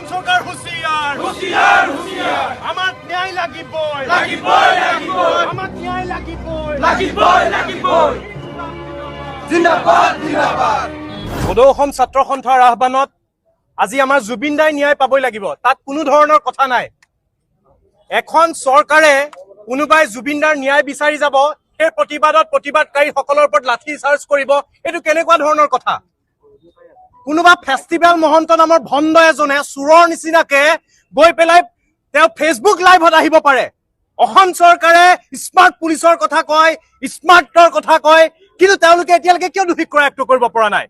অসম চৰকাৰ হুঁচিয়াৰ হুঁচিয়াৰ হুঁচিয়াৰ আমাক ন্যায় লাগিবই লাগিবই লাগিবই আমাক ন্যায় লাগিবই লাগিবই লাগিবই জিন্দাবাদ জিন্দাবাদ সদৌ অসম ছাত্ৰ সন্থাৰ আহ্বানত আজি আমাৰ জুবিন দাই ন্যায় পাবই লাগিব তাত কোনো ধৰণৰ কথা নাই এখন চৰকাৰে কোনোবাই জুবিন দাৰ ন্যায় বিচাৰি যাব সেই প্ৰতিবাদত প্ৰতিবাদকাৰীসকলৰ ওপৰত লাঠি চাৰ্জ কৰিব এইটো কেনেকুৱা ধৰণৰ কথা কোনোবা ফেষ্টিভেল মহন্ত নামৰ ভণ্ড এজনে চুৰৰ নিচিনাকে গৈ পেলাই তেওঁ ফেচবুক লাইভত আহিব পাৰে অসম চৰকাৰে স্মাৰ্ট পুলিচৰ কথা কয় স্মাৰ্টৰ কথা কয় কিন্তু তেওঁলোকে এতিয়ালৈকে কিয় দোষী কৰায়ত্ব কৰিব পৰা নাই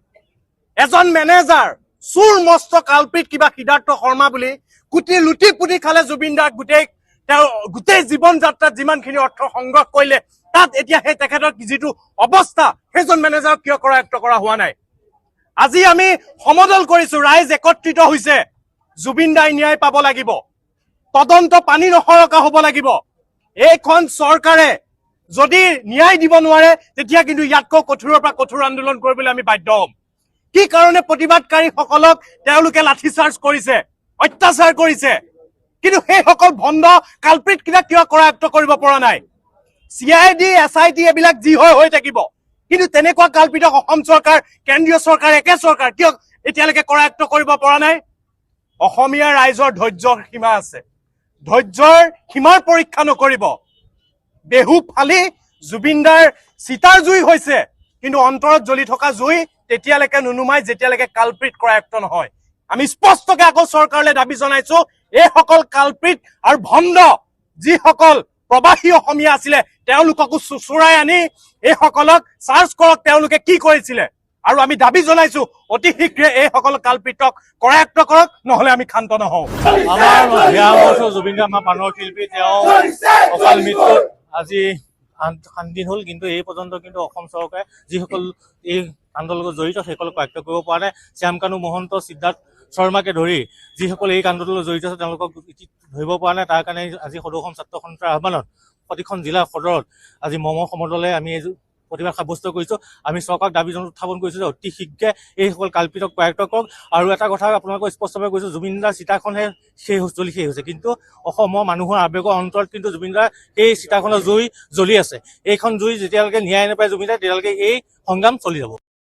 এজন মেনেজাৰ চুৰ মস্ত কালপিত কিবা সিদ্ধাৰ্থ শৰ্মা বুলি কোটি লুটি পুটি খালে জুবিন দাক গোটেই জীৱন যাত্ৰাত যিমানখিনি অৰ্থ সংগ্ৰহ কৰিলে তাত এতিয়া সেই তেখেতৰ যিটো অৱস্থা সেইজন মেনেজাৰক কিয় কৰায়ত্ব কৰা হোৱা নাই আজি আমি সমদল কৰিছো ৰাইজ একত্ৰিত হৈছে জুবিন দাই ন্যায় পাব লাগিব তদন্ত পানী নসৰকা হ'ব লাগিব এইখন চৰকাৰে যদি ন্যায় দিব নোৱাৰে তেতিয়া কিন্তু ইয়াতকৈ কঠোৰৰ পৰা কঠোৰ আন্দোলন কৰিবলৈ আমি বাধ্য হ'ম কি কাৰণে প্ৰতিবাদকাৰীসকলক তেওঁলোকে লাঠি চাৰ্জ কৰিছে অত্যাচাৰ কৰিছে কিন্তু সেইসকল ভণ্ড কালপিত কিয় কৰায়ত্ব কৰিব পৰা নাই CID SIT এইবিলাক যি হৈ থাকিব কিন্তু তেনেকুৱা কালপিতক অসম চৰকাৰ কেন্দ্ৰীয় চৰকাৰ একে চৰকাৰ কিয় এতিয়ালৈকে কৰায়ত্ব কৰিব পৰা নাই অসমীয়া ৰাইজৰ ধৈৰ্যৰ সীমা আছে ধৈৰ্যৰ সীমাৰ পৰীক্ষা নকৰিব বেহু ফালি জুবিনদাৰ চিতাৰ জুই হৈছে কিন্তু অন্তৰত জ্বলি থকা জুই তেতিয়ালৈকে নুনুমাই যেতিয়ালৈকে কালপিত কৰায়ত্ব নহয় আমি স্পষ্টকৈ আকৌ চৰকাৰলৈ দাবী জনাইছো এইসকল কালপিত আৰু ভণ্ড যিসকল প্ৰবাসী অসমীয়া আছিলে তেওঁলোককো চুচুৰাই আনি এইসকলক চাৰ্জ কৰক তেওঁলোকে কি কৰিছিলে আৰু আমি দাবী জনাইছো অতি শীঘ্ৰে এইসকল কালপিতক কৰায়ত্ব কৰক নহলে আমি ক্ষান্ত নহওঁ আমাৰ জুবিন দা আমাৰ প্ৰাণৰ শিল্পী তেওঁ অকাল মৃত্যুত আজি 8 দিন হ'ল কিন্তু এই পৰ্যন্ত কিন্তু অসম চৰকাৰে যিসকল এই কাণ্ডৰ লগত জড়িত সেইসকলক কৰায়ত্ব কৰিব পৰা নাই শ্যামকানু মহন্ত সিদ্ধাৰ্থ শৰ্মাকে ধৰি যিসকল এই কাণ্ডৰ লগত জড়িত আছে তেওঁলোকক ধৰিব পৰা নাই তাৰ কাৰণে আজি সদৌ অসম ছাত্ৰ সন্থাৰ আহ্বানত প্ৰতিখন জিলা সদৰত আজি সমদলে আমি প্ৰতিবাদ সাব্যস্ত কৰিছো আমি চৰকাৰক দাবী উত্থাপন কৰিছো যে অতি শীঘ্ৰে এইসকল কালপিতক কৰায়ত্ব কৰক আৰু এটা কথা আপোনালোকক স্পষ্টভাৱে কৈছো জুবিন দাৰ চিতাখনহে শেষ হৈছে কিন্তু অসমৰ মানুহৰ আৱেগৰ অন্তৰত কিন্তু জুবিন দাৰ এই চিতাখনৰ জুই জ্বলি আছে এইখন জুই যেতিয়ালৈকে ন্যায় নাপায় জুবিন দাৰ তেতিয়ালৈকে এই সংগ্ৰাম চলি যাব